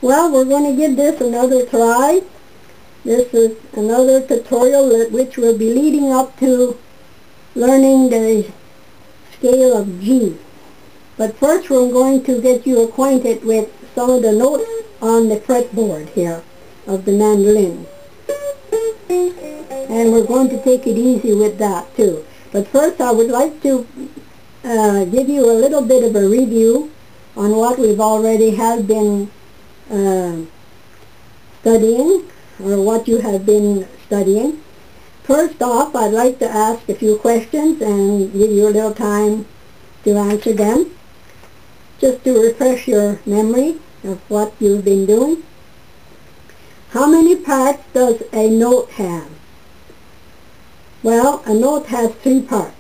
Well, we're going to give this another try. This is another tutorial which will be leading up to learning the scale of G. But first we're going to get you acquainted with some of the notes on the fretboard here of the mandolin. And we're going to take it easy with that too. But first I would like to give you a little bit of a review on what we've already have been studying, or what you have been studying. First off, I'd like to ask a few questions and give you a little time to answer them, just to refresh your memory of what you've been doing. How many parts does a note have? Well, a note has 3 parts.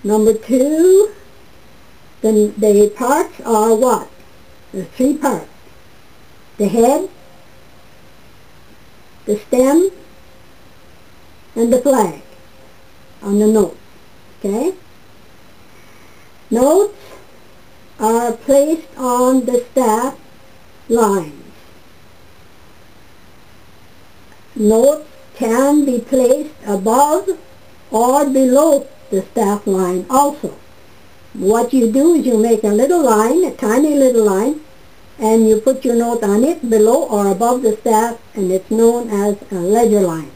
Number 2, the parts are what? There's 3 parts. The head, the stem, and the flag on the note. Okay? Notes are placed on the staff lines. Notes can be placed above or below the staff line also. What you do is you make a little line, a tiny little line, and you put your note on it below or above the staff, and it's known as a ledger line.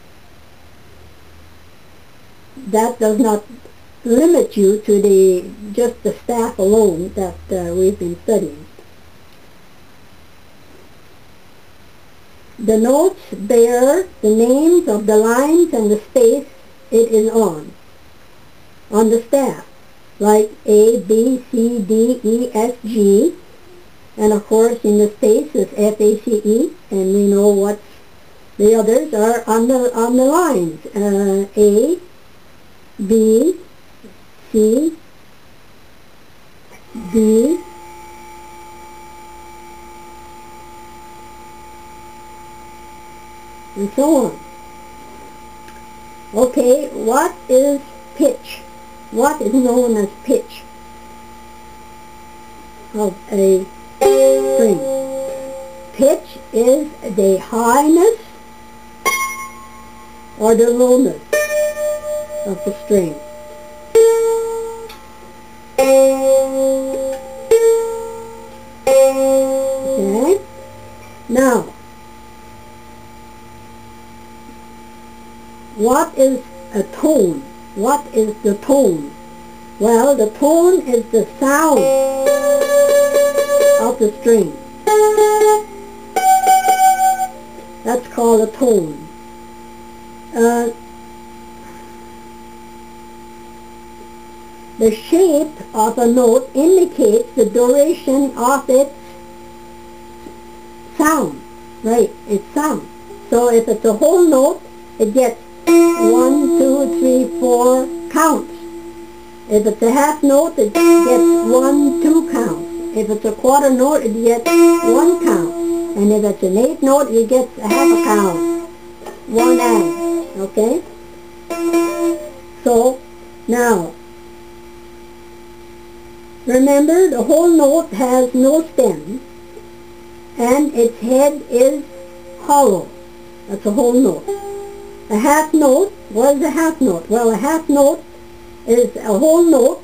That does not limit you to just the staff alone that we've been studying. The notes bear the names of the lines and the space it is on the staff, like A, B, C, D, E, F, G, and of course in the space is F, A, C, E, and we know what the others are on the lines, A, B, C, D, and so on. Okay, what is pitch? What is known as pitch of a string? Pitch is the highness or the lowness of the string. Okay? Now, what is a tone? What is the tone? Well, the tone is the sound of the string. That's called a tone. The shape of a note indicates the duration of its sound. Right, its sound. So if it's a whole note, it gets 1, 2, 3, 4 counts. If it's a half note, it gets 1, 2 counts. If it's a quarter note, it gets 1 count. And if it's an 8th note, it gets a half a count. 1 and. Okay? So, now, remember the whole note has no stem, and its head is hollow. That's a whole note. A half note, what is a half note? Well, a half note is a whole note,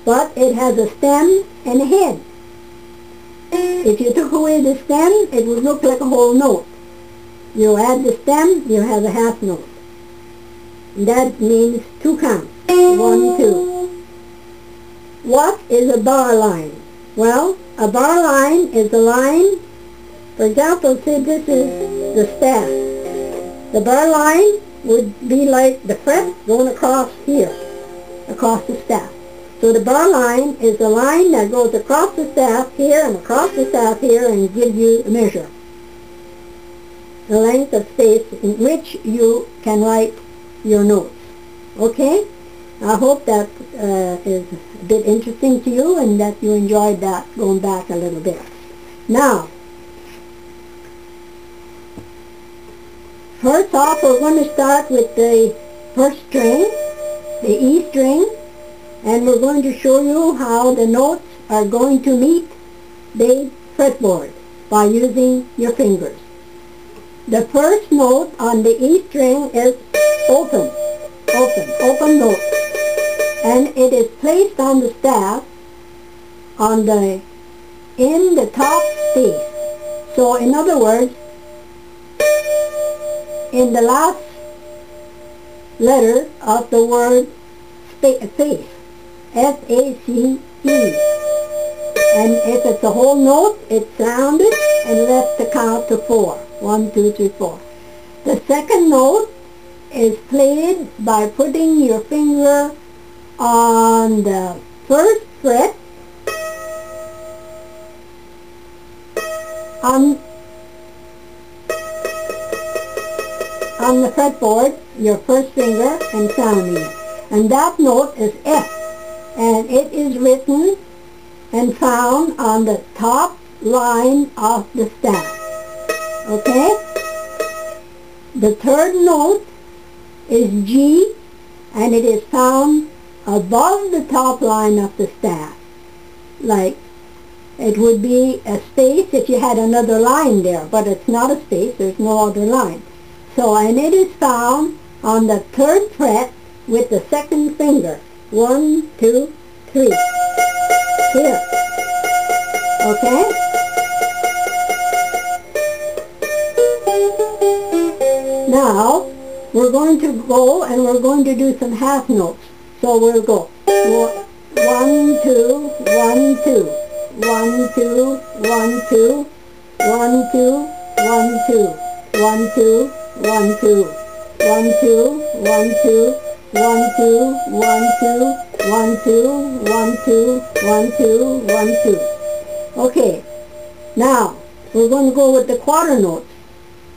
but it has a stem and a head. If you took away the stem, it would look like a whole note. You add the stem, you have a half note. And that means 2 counts. 1, 2. What is a bar line? Well, a bar line is a line, for example, say this is the staff. The bar line would be like the fret going across here, across the staff. So the bar line is the line that goes across the staff here and across the staff here and gives you a measure, the length of space in which you can write your notes. Okay? I hope that is a bit interesting to you and that you enjoyed that, going back a little bit. Now, first off, we're going to start with the first string, the E string, and we're going to show you how the notes are going to meet the fretboard by using your fingers. The first note on the E string is open, open note. And it is placed on the staff in the top space. So in other words, in the last letter of the word face, F-A-C-E. And if it's a whole note, it's sounded and left to count to 4. 1, 2, 3, 4. The second note is played by putting your finger on the first fret on the fretboard, your first finger, and sounding it. And that note is F, and it is written and found on the top line of the staff. Okay? The third note is G, and it is found above the top line of the staff. Like, it would be a space if you had another line there, but it's not a space, there's no other line. So, and it is found on the third fret with the second finger. 1, 2, 3. Here. Okay? Now, we're going to go and we're going to do some half notes. So we'll go 1, 2, 1, 2, 1, 2, 1, 2, 1, 2, 1, 2, 1, 2, 1, 2, 1, 2, 1, 2, 1, 2, 1, 2, 1, 2, 1, 2, 1, 2, 1, 2. Okay, now we're going to go with the quarter notes.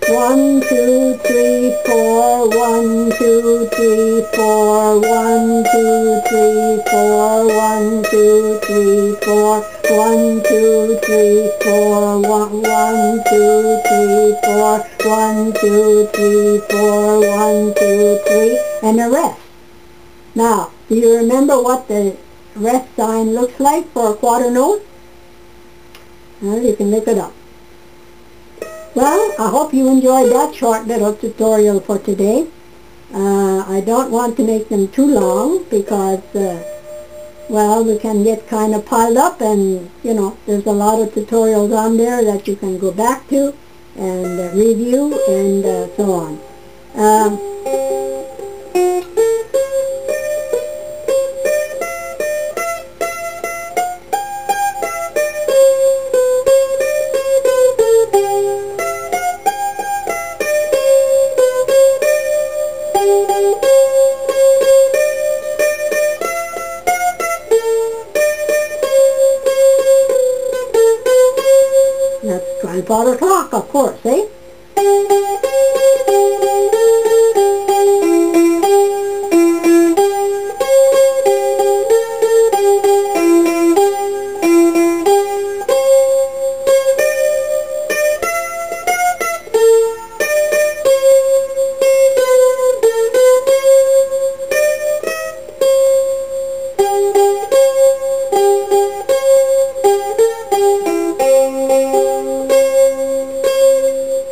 1, 2, 3, 4, 1, 2, 3, 4, 1, 2, 3, 4, 1, 2, 3, 4, 1, 2, 3, 4, 1, 2, 3, 4, 1, 2, 3, 4, 1, 2, 3, and the rest. Now, do you remember what the rest sign looks like for a quarter note? Well, you can look it up. Well, I hope you enjoyed that short little tutorial for today. I don't want to make them too long because, well, we can get kind of piled up and, you know, there's a lot of tutorials on there that you can go back to and review and so on. That's grandfather clock, of course, eh?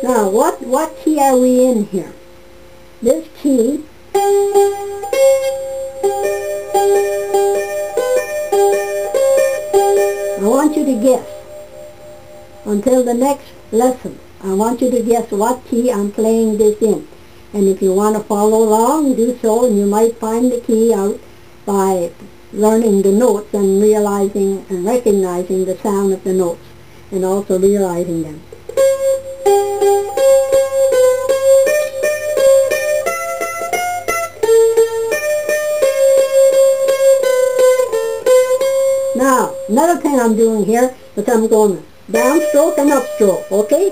Now, what key are we in here? This key I want you to guess until the next lesson. I want you to guess what key I'm playing this in. And if you want to follow along, do so, and you might find the key out by learning the notes and realizing and recognizing the sound of the notes and also realizing them. Now, another thing I'm doing here is I'm going downstroke and upstroke, okay?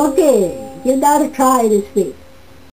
Okay, give that a try this week.